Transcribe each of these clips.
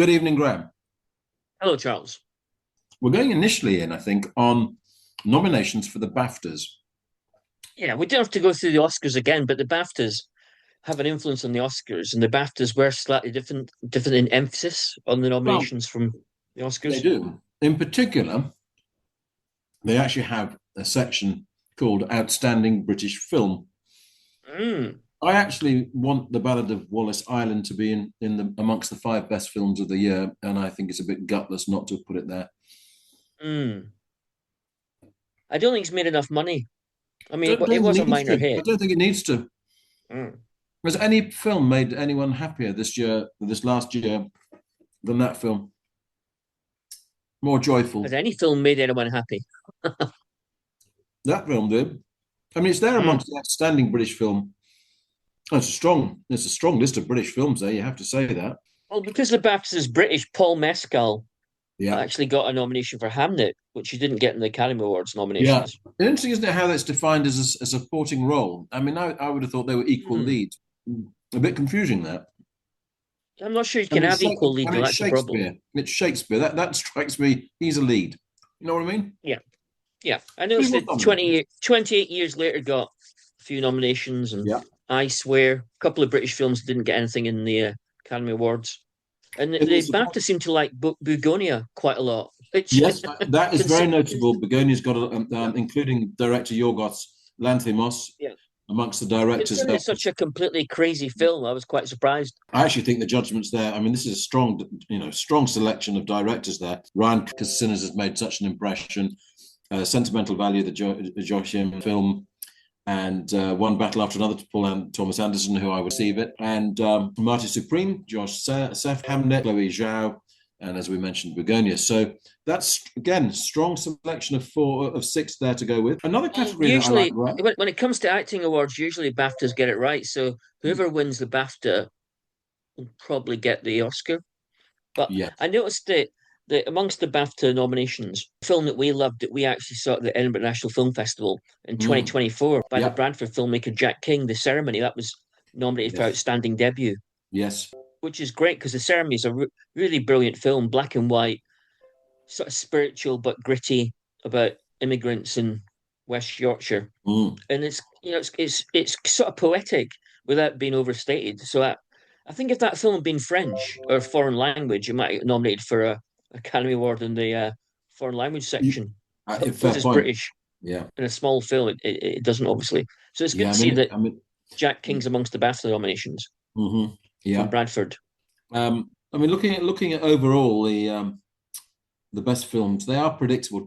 Good evening, Graham. Hello, Charles. We're going initially in, I think, on nominations for the BAFTAs. Yeah, we don't have to go through the Oscars again, but the BAFTAs have an influence on the Oscars, and the BAFTAs were slightly different in emphasis on the Well, nominations from the they Oscars. do. In particular, they actually have a section called Outstanding British Film. Mm, I actually want The Ballad of Wallace Island to be in the amongst the five best films of the year, and I think it's a bit gutless not to put it there. mm. I don't think it's made enough money. I mean, Don't, it don't was a needs minor to. I hit. don't think it needs to. Mm. Has any film made anyone happier this year, this last year, than that film? More Has joyful. any film made anyone happy? That film did. I mean, it's there Mm. amongst the outstanding British film. Oh, it's a strong list of British films there. You have to say that. Well, because the BAFTAs is British, Paul Mescal Yeah, actually got a nomination for Hamnet, which he didn't get in the Academy Awards yeah. nominations. Interesting, isn't it, how that's defined as a supporting role? I mean, I would have thought they were equal Mm. leads. A bit confusing that. I'm not sure you I can mean, have equal I lead, mean, though. it's That's the problem. Shakespeare. It's Shakespeare. That strikes me. He's a lead. You know what I mean? Yeah. Yeah, I But he noticed was that nominated. 28 years later got a few nominations, and Yeah. I Swear, a couple of British films didn't get anything in the Academy Awards. And In the the support, BAFTA seem to like Bugonia quite a lot, which yes, that is very consider notable. Begonia's got, including director Yorgos Lanthimos yeah, amongst the directors considering there. it's such a completely crazy film, I was quite surprised. I actually think the judgment's there. I mean, this is a strong, strong selection of directors there. Ryan, because Sinners has made such an impression. Sentimental Value, the Joachim film, and One Battle After Another to Paul and Thomas Anderson, who I would receive it, and Marty Supreme, Josh Seth, Hamnet, Chloe Zhao, and as we mentioned, Begonia. So that's again strong selection of four of six there to go with. Another Well, category that I like, usually right? when it comes to acting awards, usually BAFTAs get it right. So whoever wins the BAFTA will probably get the Oscar. But Yes. I noticed that amongst the BAFTA nominations, a film that we loved that we actually saw at the Edinburgh National Film Festival in Mm. 2024 by the Yeah. Bradford filmmaker Jack King, The Ceremony, that was nominated for Yes. Outstanding Debut, Yes. which is great because The Ceremony is a really brilliant film, black and white, sort of spiritual but gritty about immigrants in West Yorkshire. Mm. And it's sort of poetic without being overstated. So I think if that film had been French or foreign language, it might get nominated for a Academy Award in the foreign language section. But because Fair it's point. British Yeah. and a small film, it doesn't obviously. So it's good Yeah. to see that I mean. Jack King's amongst the BAFTA nominations Mhm. from Yeah. Bradford. I mean, looking at overall the best films, they are predictable.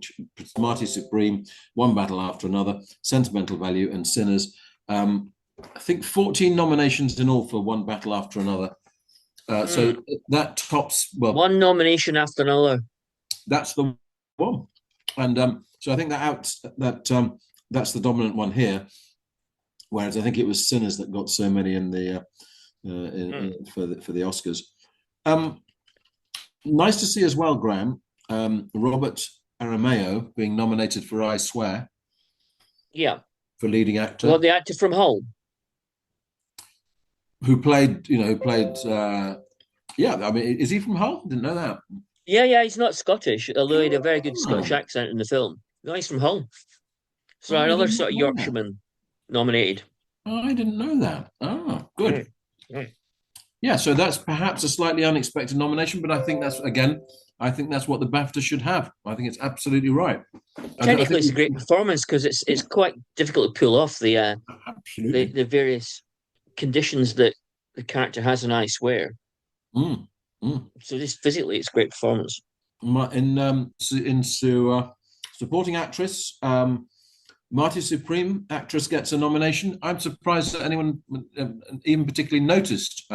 Marty Supreme, One Battle After Another, Sentimental Value, and Sinners. I think 14 nominations in all for One Battle After Another. Mm. So that tops. Well, One nomination after another. that's the one, and so I think that's the dominant one here. Whereas I think it was Sinners that got so many in the Mm. for the Oscars. Um, Nice to see as well, Graham. Robert Arameo being nominated for I Swear Yeah. for leading Well, actor, the actor from Hull. who played. Yeah, I mean, is he from Hull? Didn't know that. Yeah, he's not Scottish, although he had a very good Scottish Oh, accent in the film. No, he's from Hull. So I another did not sort of know that. Yorkshireman nominated. I didn't know that. Oh, good. Mm, mm. Yeah, so that's perhaps a slightly unexpected nomination, but I think that's what the BAFTA should have. I think it's absolutely right. I Technically, think it's a great performance because it's quite difficult to pull off absolutely. the various conditions that the character has in I Swear. Mm, mm. So just physically, it's a great performance. In supporting actress, Marty Supreme actress gets a nomination. I'm surprised that anyone even particularly noticed.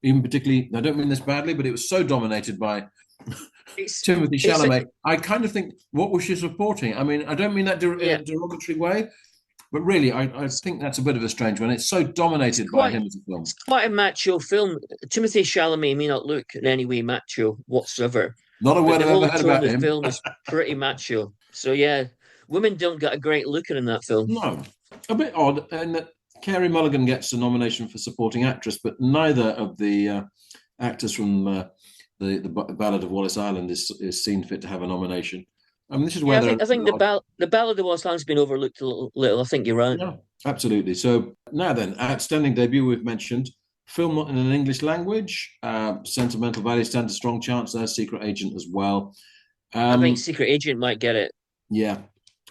Even particularly, I don't mean this badly, but it was so dominated by It's Timothy it's a, Chalamet. I kind of think, what was she supporting? I mean, I don't mean that in yeah, a derogatory way, but really, I think that's a bit of a strange one. It's so it's dominated by quite him as a film. it's quite a macho film. Timothy Chalamet may not look in any way macho whatsoever, Not a but word the I've ever whole heard tone of about the him. film is pretty macho. So yeah, women don't get a great looking in that film. No, a bit odd, and that Carey Mulligan gets a nomination for supporting actress, but neither of the actors from the Ballad of Wallace Island is seen fit to have a nomination. I mean, this is Yeah, where there are I think a lot. the Ballad of Walsall's been overlooked a little. I think you're right. Yeah, absolutely. So now then, outstanding debut we've mentioned. Film not in an English language. Sentimental Value stands a strong chance there. Secret Agent as well. I think Um, Secret Agent might get it. yeah,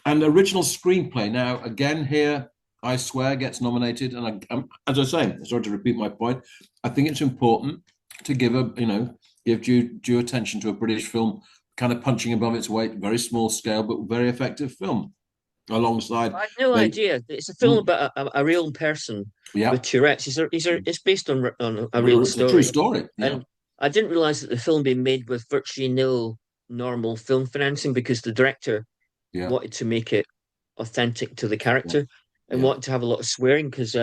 and original screenplay. Now again here, I swear gets nominated, and as I say, sorry to repeat my point. I think it's important to give due attention to a British film, kind of punching above its weight, very small scale but very effective film. Alongside, I had no they, idea. It's a film mm, about a real person yeah, with Tourette's. It's based on a real it's a true story, story. Yeah, and I didn't realize that the film being made with virtually no normal film financing because the director yeah, wanted to make it authentic to the yeah, character and yeah. wanted to have a lot of swearing because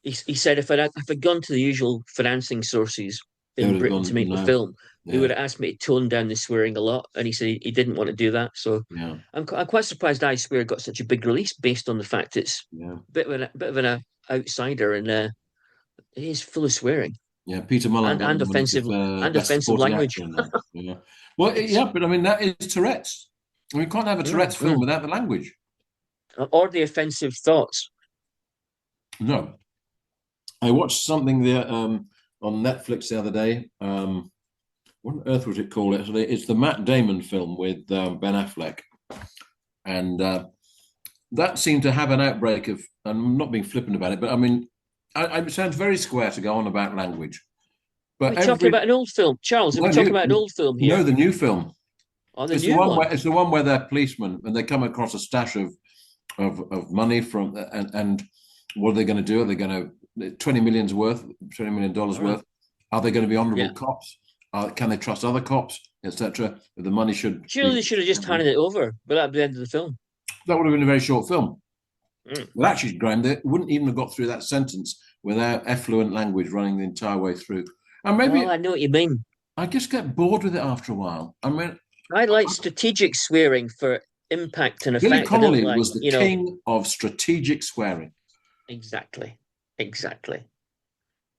he said if I'd gone to the usual financing sources They in would have Britain to gone make the no. film, they would Yeah, have asked me to tone down the swearing a lot, and he said he didn't want to do that. So yeah, I'm quite surprised I Swear got such a big release based on the fact it's yeah, a bit of an outsider and it is full of swearing yeah. Peter Mullen got and nominated for and best offensive supporting language. actor in that. Yeah, well, It's yeah, but I mean that is Tourette's. I mean, you can't have a mm, Tourette's film mm. without the language. Or the offensive thoughts. No, I watched something there on Netflix the other day. What on earth was it called? It's the Matt Damon film with Ben Affleck, and that seemed to have an outbreak of. I'm not being flippant about it, but I mean, it sounds very square to go on about language. Are we But talking every about an old film, Charles? Are we no, talking about an old film no, here? the new film. Or the new one? It's the one where they're policemen and they come across a stash of money from and what are they going to do? Are they going to 20 million's worth, $20 million Oh, worth? Are they going to be yeah. honourable cops? Can they trust other cops, etc.? The money should Surely be. they should have just handed it over, but that'd be the end of the film. That would have been a very short film. Mm. But actually, Graham, they wouldn't even have got through that sentence without effluent language running the entire way through. And Oh, maybe I know what you mean. I just get bored with it after a while. I mean, I like strategic swearing for impact and Billy effect. I don't Connolly like, was the king of strategic swearing. exactly, exactly.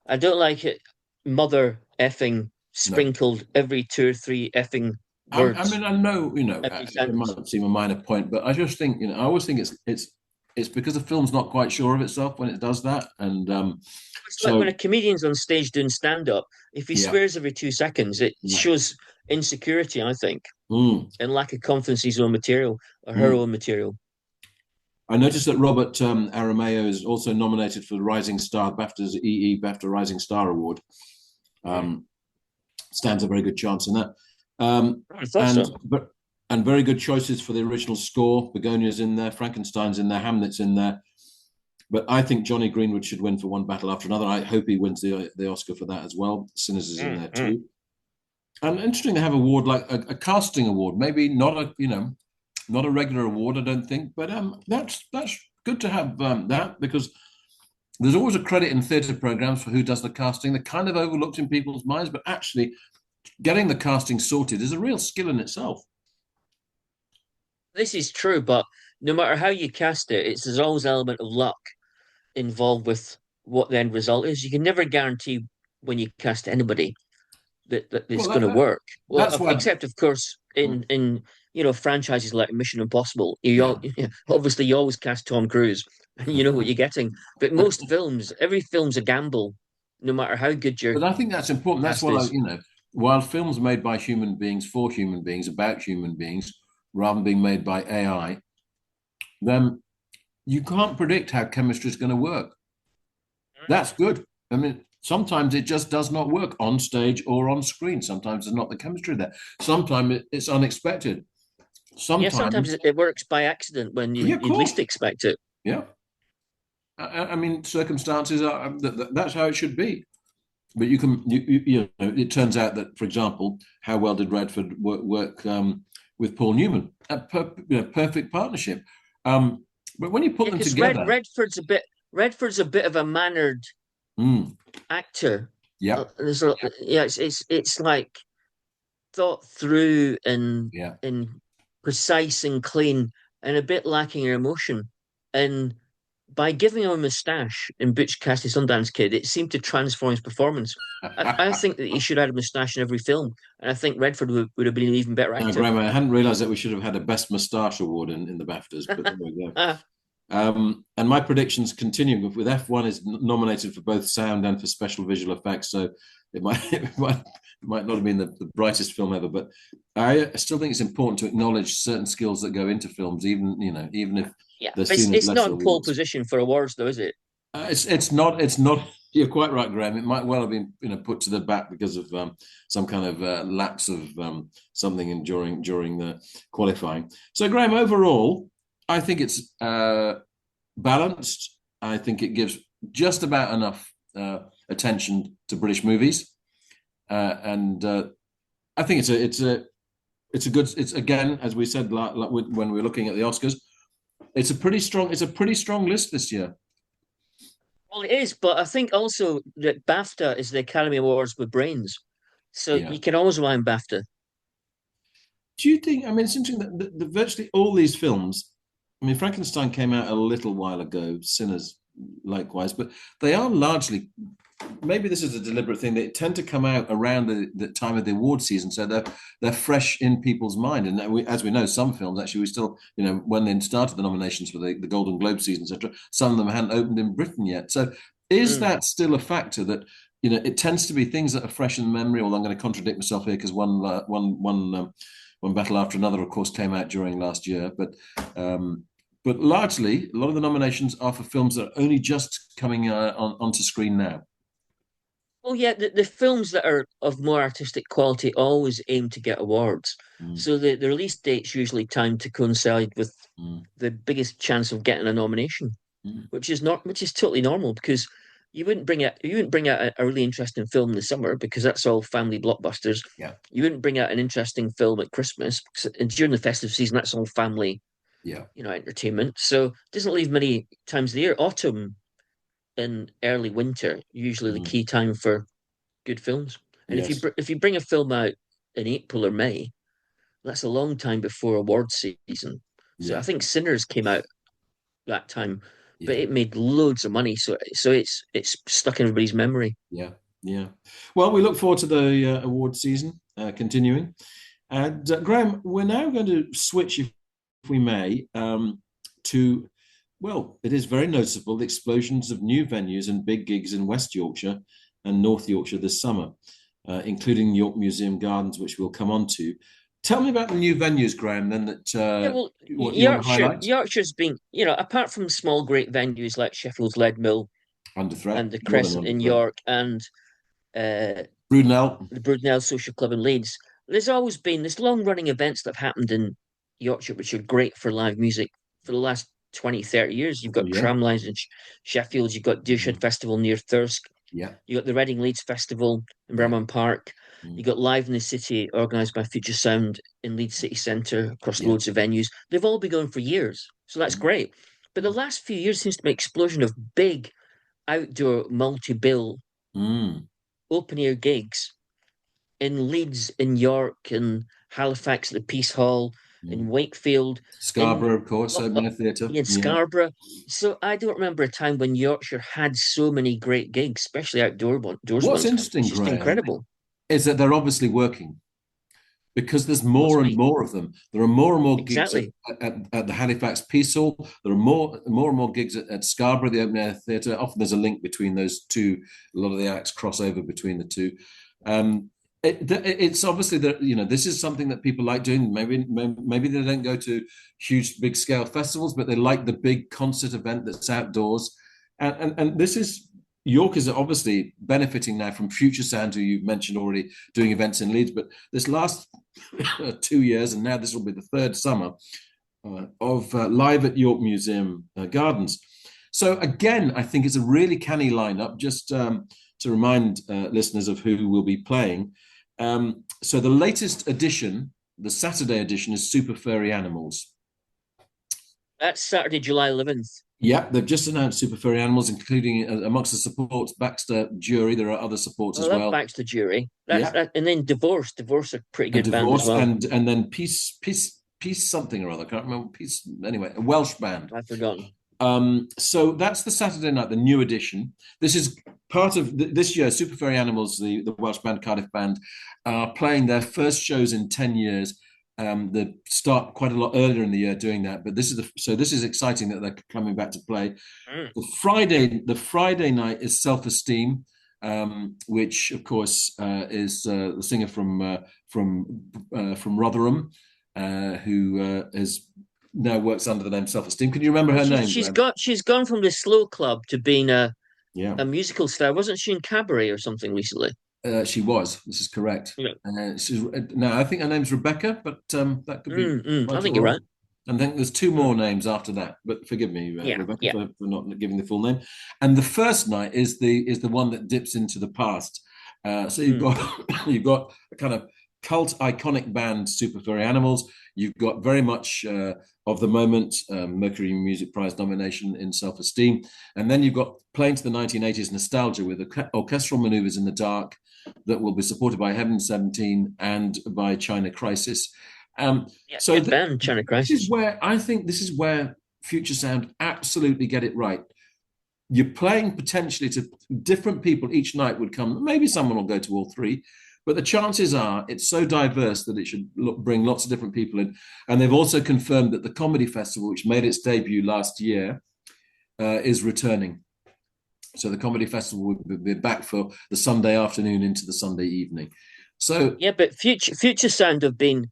I don't like it. Mother effing No, sprinkled every two or three effing I words mean, I know, every it sentence. might seem a minor point, but I just think, I always think it's because the film's not quite sure of itself when it does that, and It's like when a so comedian's on stage doing stand up. If he yeah, swears every 2 seconds, it yeah. shows insecurity, I think, Mm, and lack of confidence in his own material or her mm. own material. I noticed that Robert Aramayo is also nominated for the Rising Star BAFTA's BAFTA Rising Star Award. Mm. Um, Stands a very good chance in that. Um, I thought and so. but and very good choices for the original score. Begonia's in there, Frankenstein's in there, Hamlet's in there. But I think Johnny Greenwood should win for One Battle After Another. I hope he wins the Oscar for that as well. Sinners is in Mm, there mm. too. And interesting to have an award like a casting award, maybe not not a regular award, I don't think, but that's good to have that because there's always a credit in theatre programs for who does the casting. They're kind of overlooked in people's minds, but actually getting the casting sorted is a real skill in itself. This is true, but no matter how you cast it, there's always an element of luck involved with what the end result is. You can never guarantee when you cast anybody that it's Well, going to work. Well, that's why. except of course in franchises like Mission Impossible, Yeah, obviously you always cast Tom Cruise, and you know what you're getting. But most films, every film's a gamble, no matter how good your but I think that's important. That's cast why is. while films made by human beings for human beings about human beings rather than being made by AI, then you can't predict how chemistry is going to work. That's good. I mean, sometimes it just does not work on stage or on screen. Sometimes there's not the chemistry there. Sometimes it's unexpected. Yeah, sometimes Sometimes, it works by accident when yeah, of you'd least course, expect it. yeah. I mean, circumstances are that's how it should be. But it turns out that, for example, how well did Redford work with Paul Newman? Perfect partnership. But when you put Yeah, them because together, Redford's a bit of a mannered mm, actor. yeah, Yeah, it's like thought through yeah, and precise and clean and a bit lacking in emotion. And by giving him a moustache in Butch Cassidy Sundance Kid, it seemed to transform his performance. I think that he should have had a moustache in every film, and I think Redford would have been an even better Now, actor. Graham, I hadn't realised that we should have had a Best Moustache Award in the BAFTAs, but there we go. And my predictions continue with F1 is nominated for both sound and for special visual effects, so it might not have been the brightest film ever, but I still think it's important to acknowledge certain skills that go into films, even if Yeah, they're but seen as it's lesser not in pole awards. position for awards, though, is it? It's not. You're quite right, Graham. It might well have been put to the back because of some kind of lapse of something during the qualifying. So, Graham, overall, I think it's balanced. I think it gives just about enough attention to British movies, and I think it's a good. It's, again, as we said when we were looking at the Oscars, it's a pretty strong list this year. Well, it is, but I think also that BAFTA is the Academy Awards with brains, so Yeah. you can always rely on BAFTA. Do you think? I mean, it's interesting that virtually all these films. I mean, Frankenstein came out a little while ago. Sinners, likewise, but they are largely. Maybe this is a deliberate thing. They tend to come out around the time of the award season, so they're fresh in people's mind. And as we know, some films actually we still, when they started the nominations for the Golden Globe season, etc., some of them hadn't opened in Britain yet. So is that still a factor that it tends to be things that are fresh in memory? Although I'm going to contradict myself here because one battle after another, of course, came out during last year, but largely a lot of the nominations are for films that are only just coming onto screen now. Well, yeah, the films that are of more artistic quality always aim to get awards. So the release date's usually timed to coincide with the biggest chance of getting a nomination, which is totally normal because you wouldn't bring out a really interesting film in the summer because that's all family blockbusters. Yeah. You wouldn't bring out an interesting film at Christmas and during the festive season that's all family, entertainment. So it doesn't leave many times of the year. Autumn and early winter usually the key time for good films. And Yes. if you bring a film out in April or May, that's a long time before award season. So I think Sinners came out that time, but it made loads of money. So it's stuck in everybody's memory. Yeah, yeah. Well, we look forward to the award season continuing. And Graham, we're now going to switch, if we may, to, well, it is very noticeable, the explosions of new venues and big gigs in West Yorkshire and North Yorkshire this summer, including York Museum Gardens, which we'll come on to. Tell me about the new venues, Graham, then, Yorkshire's been, apart from small great venues like Sheffield's Lead Mill under threat, and the Crescent in York and Brudenell, the Brudenell Social Club in Leeds, there's always been this long-running events that have happened in Yorkshire, which are great for live music for the last 20, 30 years. You've got tramlines in Sheffield, you've got Dewshed Festival near Thirsk, you got the Reading Leeds Festival in Berman Park, you got Live in the City organised by Future Sound in Leeds City Centre across loads of venues. They've all been going for years, so that's great. But the last few years seems to be an explosion of big outdoor multi-bill open-air gigs in Leeds, in York, in Halifax at the Peace Hall, in Wakefield, Scarborough, of course, open air theatre. In Scarborough. So I don't remember a time when Yorkshire had so many great gigs, especially outdoors ones. What's interesting, Graham, incredible, is that they're obviously working because there's more and more of them. There are more and more gigs at the Halifax Peace Hall. There are more and more gigs at Scarborough, the open air theatre. Often there's a link between those two. A lot of the acts cross over between the two. It's obviously that this is something that people like doing. Maybe they don't go to huge, big scale festivals, but they like the big concert event that's outdoors. And this is York is obviously benefiting now from Future Sound, who you've mentioned already, doing events in Leeds. But this last 2 years, and now this will be the third summer of live at York Museum Gardens. So again, I think it's a really canny lineup. Just to remind listeners of who will be playing. So the latest edition, the Saturday edition, is Super Furry Animals. That's Saturday, July 11th. Yeah, they've just announced Super Furry Animals, including amongst the supports, Baxter Jury. There are other supports as well. Baxter Jury. And then Divorce. Divorce are pretty good band as well. And then Peace something or other. I can't remember. Peace, anyway, a Welsh band. I've forgotten. So that's the Saturday night, the new edition. This is part of this year. Super Furry Animals, the Welsh band, Cardiff band, are playing their first shows in 10 years. They start quite a lot earlier in the year doing that, but this is exciting that they're coming back to play. Mm. The Friday night is Self Esteem, which of course is the singer from Rotherham, who is now works under the name Self Esteem. Can you remember her name, Graham? She's gone from the slow club to being Yeah, a musical star. Wasn't she in Cabaret or something recently? she was. This is correct. Yeah. Now I think her name's Rebecca, but that could be I right or think you're right. wrong. And then there's two Mm. more names after that, but forgive me, Yeah, Rebecca, yeah. for not giving the full name. And the first night is the one that dips into the past. So you've Mm. got you've got a kind of cult iconic band, Super Furry Animals. You've got very much of the moment, Mercury Music Prize nomination in Self Esteem, and then you've got playing to the 1980s nostalgia with orchestral maneuvers in the dark that will be supported by Heaven 17 and by China Crisis. Yeah, So good band, China this is Crisis. where I think this is where Future Sound absolutely get it right. You're playing potentially to different people each night would come. Maybe someone will go to all three, but the chances are it's so diverse that it should bring lots of different people in. And they've also confirmed that the comedy festival, which made its debut last year, is returning. So the comedy festival will be back for the Sunday afternoon into the Sunday evening. So Yeah, but Future Sound have been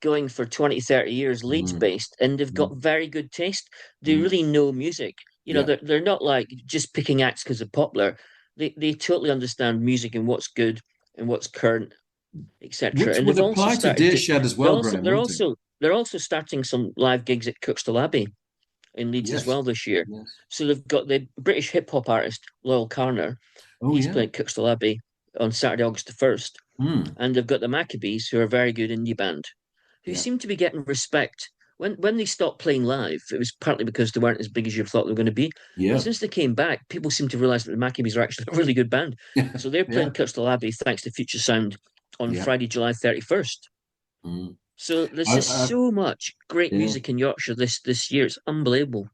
going for 20, 30 years, Leeds mm, based, and they've got mm, very good taste. They mm, really know music. yeah, They're not like just picking acts because they're popular. They totally understand music and what's good and what's current, etc. which And would they've also apply to started. Deershed as well, Graham, wouldn't it? They're also starting some live gigs at Kirkstall Abbey in Leeds as Yes, well this year. yes. So they've got the British hip hop artist Loyal Carner. Oh He's yeah. playing Kirkstall Abbey on Saturday, August the 1st. Mm, And they've got the Maccabees, who are a very good indie band, who yeah, seem to be getting respect. When they stopped playing live, it was partly because they weren't as big as you thought they were going to be. But yeah, since they came back, people seem to realize that the Maccabees are actually a really good band. So they're playing yeah, Kirkstall Abbey thanks to Future Sound on yeah. Friday, July 31st. Mm. So there's I, just I, so much great yeah. music in Yorkshire this year. It's unbelievable.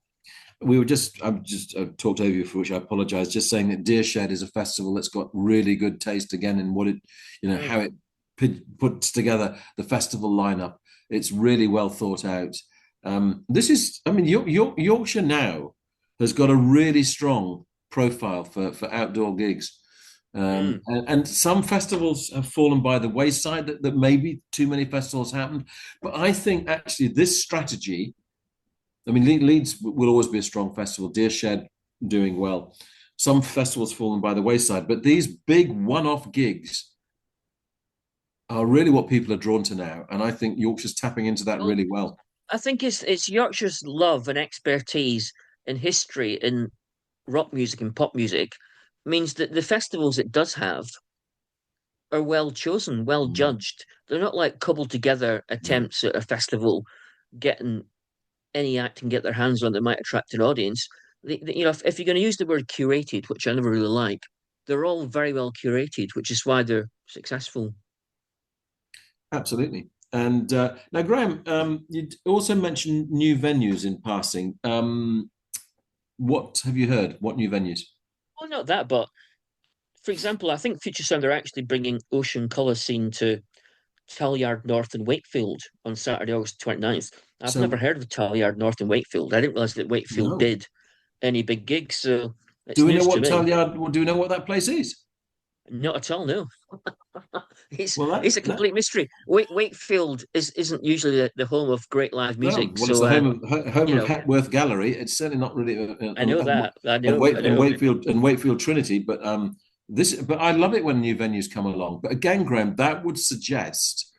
I've talked over you, for which I apologize. Just saying that Deershed is a festival that's got really good taste again in what it, Mm. how it puts together the festival lineup. It's really well thought out. This is, I mean, Yorkshire now has got a really strong profile for outdoor gigs. Mm. And some festivals have fallen by the wayside that maybe too many festivals happened. But I think actually this strategy, I mean, Leeds will always be a strong festival. Deershed doing well. Some festivals fallen by the wayside, but these big one-off gigs are really what people are drawn to now, and I think Yorkshire's tapping into that Well, really well. I think it's Yorkshire's love and expertise in history in rock music and pop music means that the festivals it does have are well chosen, well Mm, judged. They're not like cobbled together no. attempts at a festival getting any act and get their hands on that might attract an audience. If you're going to use the word curated, which I never really like, they're all very well curated, which is why they're successful. Absolutely. And now, Graham, you also mentioned new venues in passing. What have you heard? What new venues? Well, not that, but for example, I think Future Sound are actually bringing Ocean Colour Scene to Talyard North and Wakefield on Saturday, August 29th. I've never So, heard of Talyard North and Wakefield. I didn't realize that Wakefield no. did any big gigs, so Do it's we know news to what me. Talyard? Do we know what that place is? Not at all, no. It's Well, it's a that complete mystery. Wakefield isn't usually the home of great live no. music, Well, it's so the home you of know, Hepworth Gallery. It's certainly not really, I know that. I And know. Wakefield Trinity. But but I love it when new venues come along. But again, Graham, that would suggest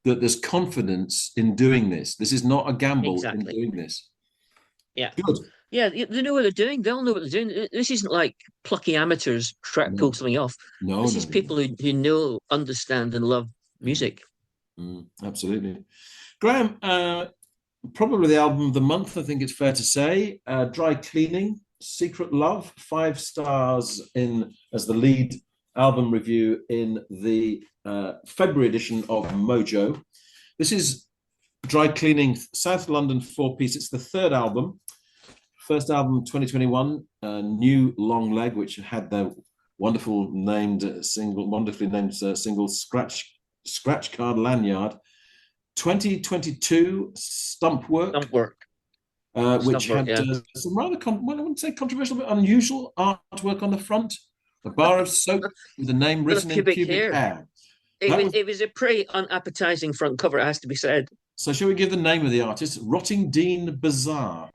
that there's confidence in doing this. This is not a gamble in Exactly. doing this. Yeah. Good. Yeah, they know what they're doing. They'll know what they're doing. This isn't like plucky amateurs trying to pull No, something off. no, This no, is no, no. people who know, understand, and love Mm, music. absolutely. Graham, probably the album of the month, I think it's fair to say. Dry Cleaning, Secret Love, 5 stars in as the lead album review in the February edition of Mojo. This is Dry Cleaning, South London four-piece. It's the third album, first album 2021, New Long Leg, which had the wonderfully named single Scratch Card Lanyard. 2022 Stump Work, which had some rather, I wouldn't say controversial, but unusual artwork on the front. A bar of soap with the name written in pubic hair. It was a pretty unappetizing front cover, it has to be said. So shall we give the name of the artist? Rottingdean Bazaar.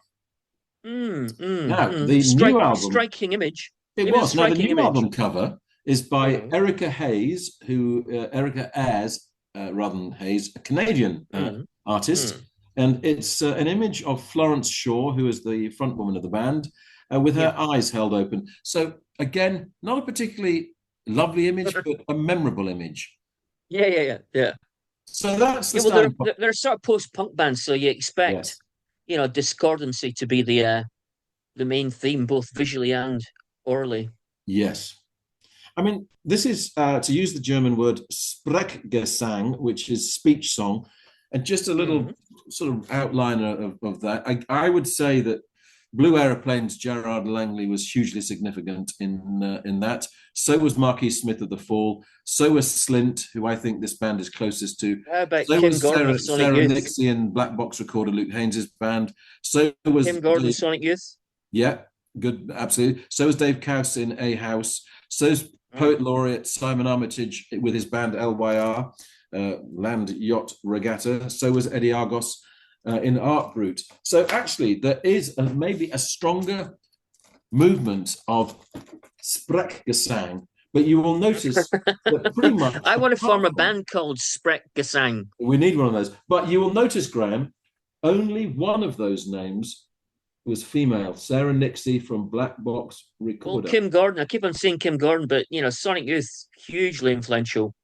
Now, the new album... Striking image. It was. Now, the new album cover is by Erica Hayes, Erica Ayres, rather than Hayes, a Canadian artist. And it's an image of Florence Shaw, who is the front woman of the band, with her eyes held open. So, again, not a particularly lovely image, but a memorable image. Yeah. So that's the they're sort of post-punk bands, so you expect, discordancy to be the main theme, both visually and orally. Yes. I mean, this is, to use the German word Sprechgesang, which is speech song, and just a little sort of outline of that. I would say that Blue Aeroplane's Gerard Langley was hugely significant in that. So was Marquis Smith of the Fall. So was Slint, who I think this band is closest to. How about so Kim was Gordon, Sarah Nixie and Black Box recorder Luke Haynes' band. So was Kim Gordon, Sonic Youth. Yeah, good, absolutely. So was Dave Couse in A House. So's Poet Laureate Simon Armitage with his band LYR, Land Yacht Regatta. So was Eddie Argos in Art Brut. So actually, there is maybe a stronger movement of Sprechgesang, but you will notice that pretty much... I want to form a band called Sprechgesang. We need one of those. But you will notice, Graham, only one of those names was female, Sarah Nixie from Black Box Recorder. Well, Kim Gordon, I keep on saying Kim Gordon, but, Sonic Youth, hugely influential.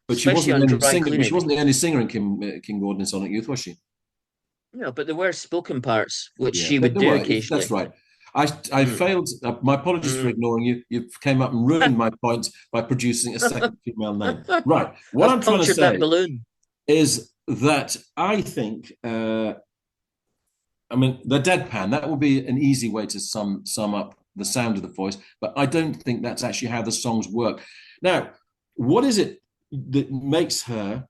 But she wasn't the only singer in Kim Gordon in Sonic Youth, was she? No, but there were spoken parts, which she would do occasionally. That's right. I failed. My apologies for ignoring you. You came up and ruined my point by producing a second female name. Right. What I'm trying to say is that I think, the deadpan, that would be an easy way to sum up the sound of the voice, but I don't think that's actually how the songs work. Now, what is it that makes her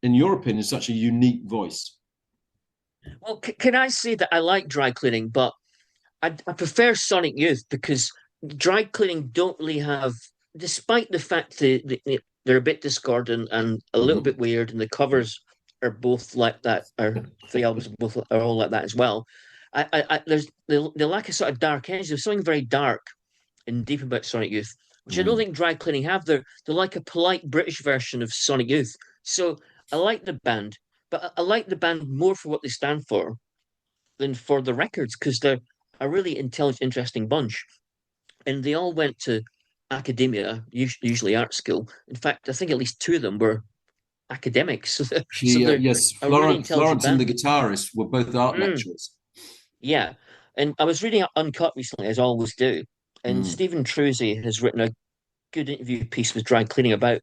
in your opinion, such a unique voice? Well, can I say that I like Dry Cleaning, but I prefer Sonic Youth because Dry Cleaning don't really have, despite the fact that they're a bit discordant and a little bit weird, and the covers are both like that, or the albums are all like that as well. There's they lack a sort of dark edge. There's something very dark and deep about Sonic Youth, which I don't think Dry Cleaning have. They're like a polite British version of Sonic Youth. So I like the band, but I like the band more for what they stand for than for the records, because they're a really intelligent, interesting bunch. And they all went to academia, usually art school. In fact, I think at least two of them were academics. Yes, Florence and the guitarist were both art lecturers. Yeah. And I was reading Uncut recently, as I always do. And Stephen Trusey has written a good interview piece with Dry Cleaning about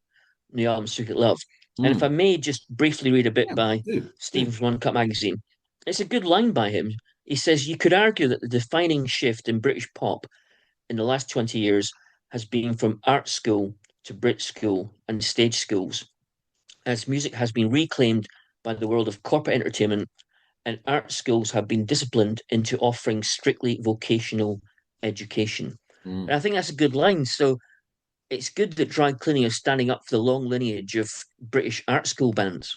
the album Secret Love. And if I may just briefly read a bit by Stephen from Uncut magazine, it's a good line by him. He says, "You could argue that the defining shift in British pop in the last 20 years has been from art school to Brit school and stage schools, as music has been reclaimed by the world of corporate entertainment, and art schools have been disciplined into offering strictly vocational education." And I think that's a good line. So it's good that Dry Cleaning is standing up for the long lineage of British art school bands.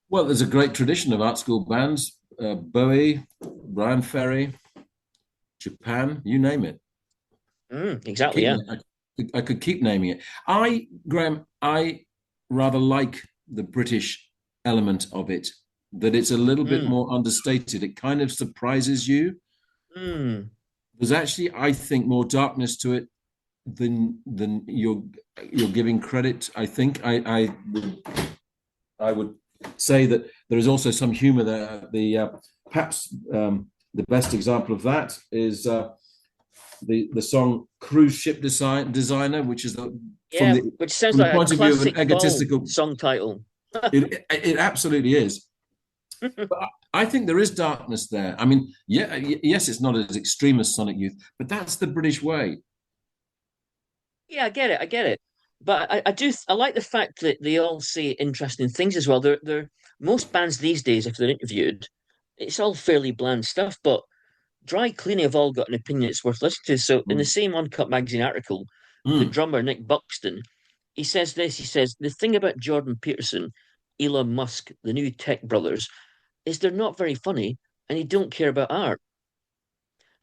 Well, there's a great tradition of art school bands. Bowie, Brian Ferry, Japan, you name it. Exactly, yeah. I could keep naming it. Graham, I rather like the British element of it, that it's a little bit more understated. It kind of surprises you. There's actually, I think, more darkness to it than you're giving credit. I think I would say that there is also some humor there. Perhaps the best example of that is the song "Cruise Ship Designer," which is which sounds like a classic egotistical song title. It absolutely is. But I think there is darkness there. I mean, yeah, yes, it's not as extreme as Sonic Youth, but that's the British way. Yeah, I get it. I get it. But I like the fact that they all say interesting things as well. They're most bands these days, if they're interviewed, it's all fairly bland stuff. But Dry Cleaning have all got an opinion it's worth listening to. So in the Mm. same Uncut magazine article, the Mm. drummer Nick Buxton, he says this. He says the thing about Jordan Peterson, Elon Musk, the new tech brothers, is they're not very funny and they don't care about art.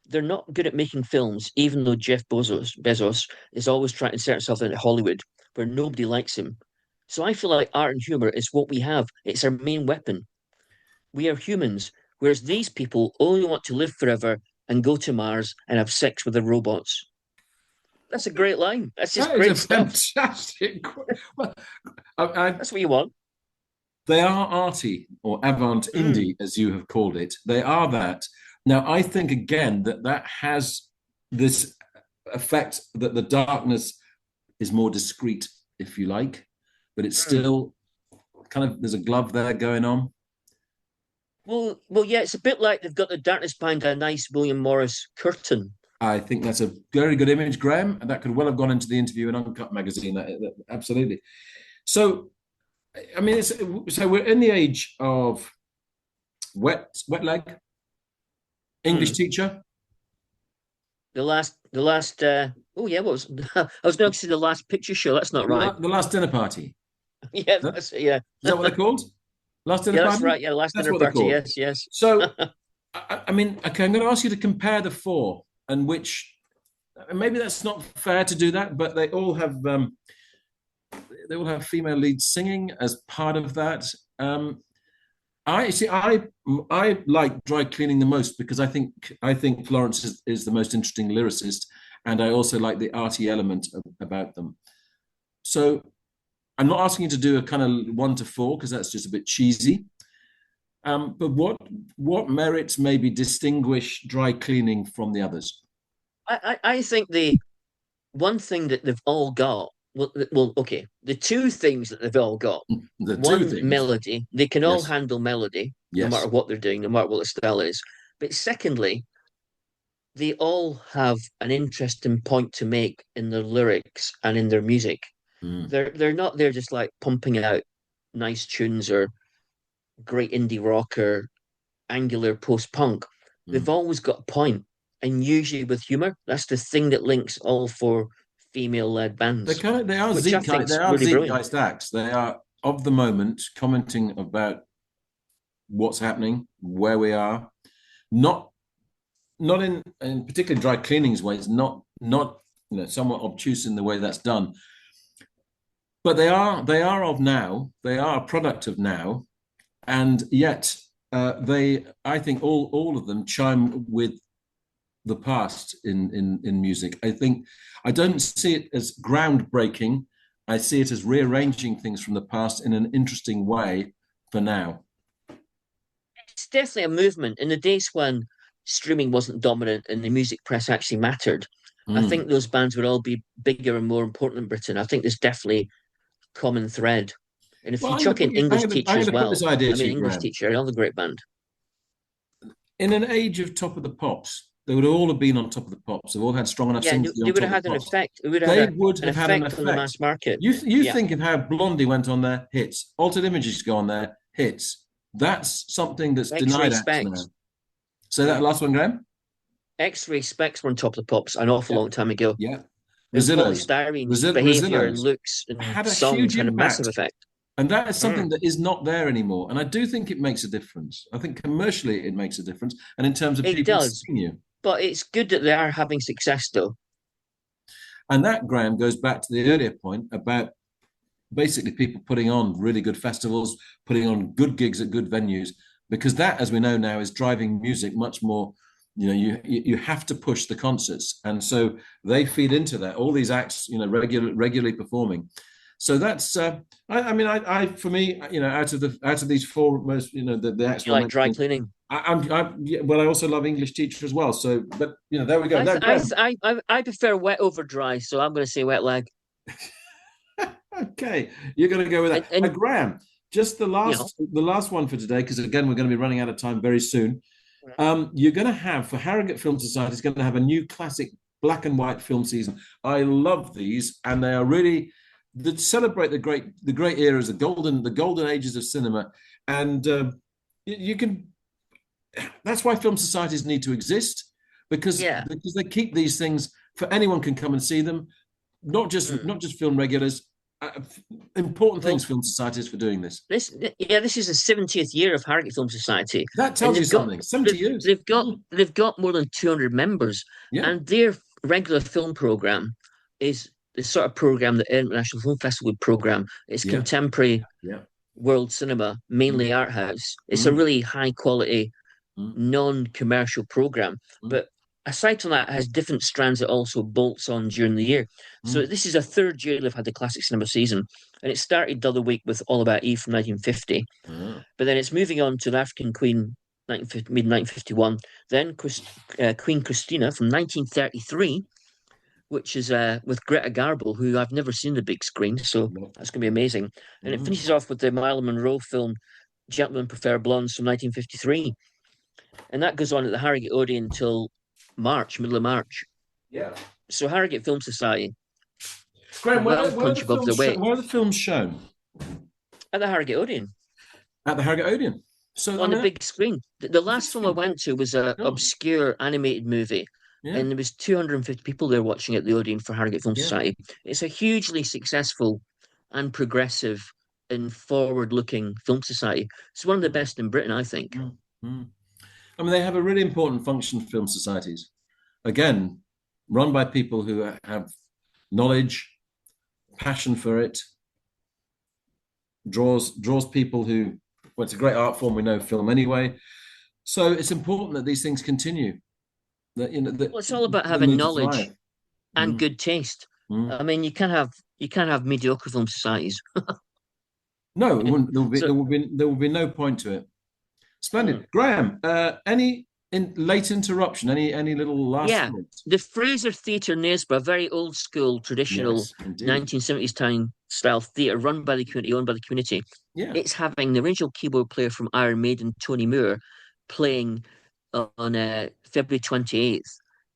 They're not good at making films, even though Jeff Bezos is always trying to insert himself into Hollywood, where nobody likes him. So I feel like art and humor is what we have. It's our main weapon. We are humans, whereas these people only want to live forever and go to Mars and have sex with the robots. That's a great line. That's just That is a great stuff. fantastic. Well, I, That's what you want. they are arty or avant Mm. indie, as you have called it. They are that. Now, I think again that that has this effect that the darkness is more discreet, if you like, but it's Mm. still kind of there's a glove there going on. Well, yeah, it's a bit like they've got the darkness behind a nice William Morris curtain. I think that's a very good image, Graham, and that could well have gone into the interview in Uncut magazine. Absolutely. So, I mean, so we're in the age of wet leg, English Mm. teacher, The last. Oh yeah, what was? I was going to say the last picture show. That's not right. the last dinner party. Yeah, Is that's yeah, that what they're called? Last dinner yeah, that's party? right. Yeah, the last That's dinner what they're party. called. Yes, yes. So, I mean, okay, I'm going to ask you to compare the four and which, maybe that's not fair to do that, but they all have female leads singing as part of that. I see. I like Dry Cleaning the most because I think Florence is the most interesting lyricist, and I also like the arty element about them. So I'm not asking you to do a kind of 1 to 4 because that's just a bit cheesy. But what merits maybe distinguish Dry Cleaning from the others? I think the one thing that they've all got. Well, okay. The two things that they've all got. The two One, things. melody. They can all Yes. handle melody, no matter Yes. what they're doing, no matter what the style is. But secondly, they all have an interesting point to make in their lyrics and in their music. Mm. They're not there just like pumping out nice tunes or great indie rock or angular post punk. They've Mm. always got a point, and usually with humor. That's the thing that links all four female led bands, They are which I zeitgeist. think's They are really brilliant. zeitgeist acts. They are of the moment, commenting about what's happening, where we are. Not not in particularly Dry Cleaning's way. It's not somewhat obtuse in the way that's done. But they are of now. They are a product of now, and yet they I think all of them chime with the past in music. I don't see it as groundbreaking. I see it as rearranging things from the past in an interesting way for now. It's definitely a movement in the days when streaming wasn't dominant and the music press actually mattered. I think Mm. those bands would all be bigger and more important in Britain. I think there's definitely common thread. And if Well, you chuck in I'm English going to Teacher as put well, this idea I to mean, you, English Graham. Teacher, another great band. In an age of Top of the Pops, they would all have been on Top of the Pops. They've all had strong enough Yeah, singles to be they on would Top have of had the an Pops. effect. It would have They had would an have had an effect on the effect. mass market. You Yeah. think of how Blondie went on their hits, Altered Images go on their hits. That's something that's X-Ray denied acts now. Specs. Say that last one, Graham. X-Ray Specs were on Top of the Pops an awful Yeah, long time ago. yeah. And Rosillos, Polystyrene's behavior and Rosillos looks and had a huge songs had a massive impact. effect. And that is something Mm. that is not there anymore. And I do think it makes a difference. I think commercially it makes a difference. And in terms of It people does, seeing you. but it's good that they are having success though. And that, Graham, goes back to the earlier point about basically people putting on really good festivals, putting on good gigs at good venues, because that, as we know now, is driving music much more. You have to push the concerts, and so they feed into that. All these acts, regularly performing. So that's. I mean, for me, out of these four most, the acts You we're like dry mentioning, cleaning. yeah, well, I also love English Teacher as well. So, but there we go. I Now, th I, Graham. th I prefer wet over dry, so I'm going to say wet leg. Okay, you're going to go with And, that. and Graham, just the you know. last one for today, because again we're going to be running out of time very soon. You're going to have for Harrogate Film Society is going to have a new classic black and white film season. I love these, and they are really that celebrate the great eras, the golden ages of cinema, and you can. That's why film societies need to exist Yeah. because they keep these things for anyone can come and see them, Mm. not just film regulars. Important Well, things film societies for doing this. this is the 70th year of Harrogate Film Society, That and tells you something. 70 years. they've got more than 200 members, Yeah, and their regular film program is the sort of program that International Film Festival would program. It's yeah, contemporary yeah. world cinema, Mm, mainly art house. It's a mm, really high quality, mm, non-commercial program, mm, but aside from that, it has different strands that also bolts on during the year. So mm. this is a third year they've had the classic cinema season, and it started the other week with All About Eve from 1950, Ah, but then it's moving on to the African Queen, mid 1951, then Queen Christina from 1933, which is with Greta Garbo, who I've never seen the big screen, so no. that's going to be amazing. And it Mm. finishes off with the Marilyn Monroe film Gentlemen Prefer Blondes from 1953, and that goes on at the Harrogate Odeon until March, middle of March. Yeah. So Harrogate Film Society, Graham, well punch above their weight where are the films shown? at the Harrogate Odeon At the Harrogate Odeon. So I on the mean, big screen. The last film I went to was a oh, obscure animated movie, yeah, and there was 250 people there watching at the Odeon for Harrogate Film yeah. Society. It's a hugely successful and progressive and forward-looking film society. It's one of the best in Britain, I think. Mm, mm. I mean, they have a really important function, film societies. Again, run by people who have knowledge, passion for it, draws people who. Well, it's a great art form. We know film anyway, so it's important that these things continue. That that Well, it's all about they having need to knowledge thrive. and Mm, good taste. mm. I mean, you can't have mediocre film societies. No, it wouldn't, So, there will be no point to it. hmm. Splendid, Graham. Any late interruption? Any little last Yeah, thoughts? the Fraser Theatre Knaresborough, very old school, traditional Yes, indeed. 1970s time style theatre run by the community, owned by the community. Yeah. It's having the original keyboard player from Iron Maiden, Tony Moore, playing on February 28th.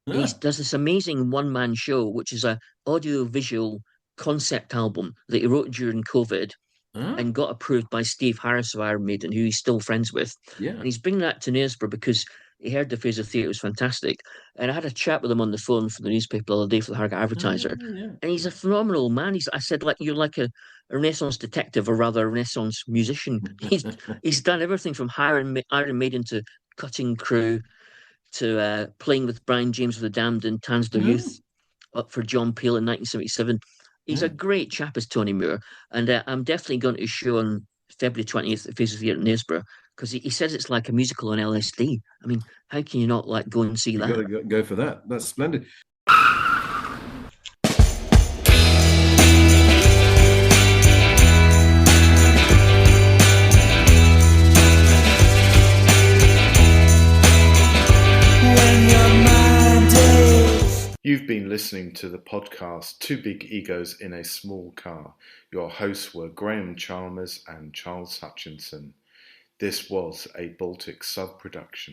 He Ah, does this amazing one-man show, which is a audio-visual concept album that he wrote during COVID ah, and got approved by Steve Harris of Iron Maiden, who he's still friends with. yeah. And he's bringing that to Knaresborough because he heard the Fraser Theatre was fantastic. And I had a chat with him on the phone for the newspaper the other day for the Harrogate Ah, yeah, Advertiser. yeah, And he's a phenomenal man. I said, like, you're like a Renaissance detective, or rather a Renaissance musician. He's done everything from Iron Maiden to Cutting Crew to playing with Brian James of the Damned and Tansler yeah. Youth up for John Peel in 1977. He's a Yeah. great chap, as Tony Moore, and I'm definitely going to his show on February 20th at Faces Theatre in Knaresborough because he says it's like a musical on LSD. I mean, how can you not like go and see You got that? to go for that. That's splendid. You've been listening to the podcast Two Big Egos in a Small Car. Your hosts were Graham Chalmers and Charles Hutchinson. This was a Baltic Sub production.